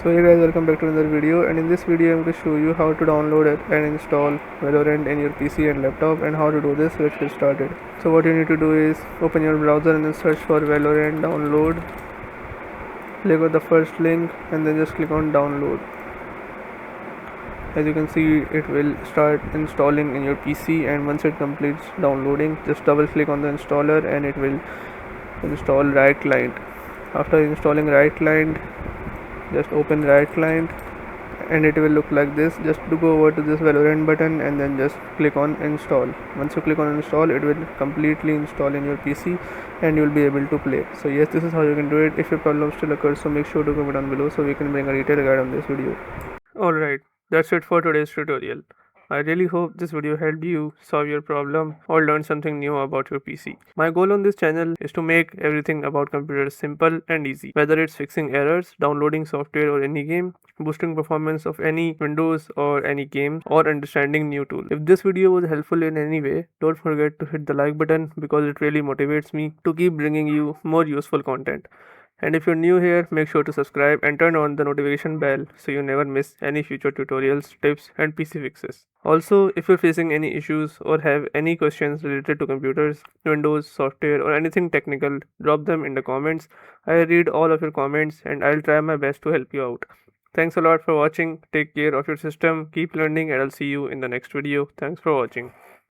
So hey guys, welcome back to another video, and in this video I'm going to show you how to download it and install Valorant in your PC and laptop, and how to do this. Let's get started. So what you need to do is open your browser and then search for Valorant download. Click on the first link and then just click on download. As you can see, it will start installing in your PC, and once it completes downloading, just double click on the installer and it will install Riot Client. After installing Riot Client, just open Riot Client and it will look like this. Just to go over to this Valorant button and then just click on install. Once you click on install, it will completely install in your PC and you will be able to play. So yes, this is how you can do it. If your problem still occurs, so make sure to comment down below so we can bring a detailed guide on this video. Alright, that's it for today's tutorial. I really hope this video helped you solve your problem or learn something new about your PC. My goal on this channel is to make everything about computers simple and easy, whether it's fixing errors, downloading software or any game, boosting performance of any Windows or any game, or understanding new tools. If this video was helpful in any way, don't forget to hit the like button because it really motivates me to keep bringing you more useful content. And if you're new here, make sure to subscribe and turn on the notification bell so you never miss any future tutorials, tips, and PC fixes. Also, if you're facing any issues or have any questions related to computers, Windows, software, or anything technical, drop them in the comments. I read all of your comments and I'll try my best to help you out. Thanks a lot for watching. Take care of your system, keep learning, and I'll see you in the next video. Thanks for watching.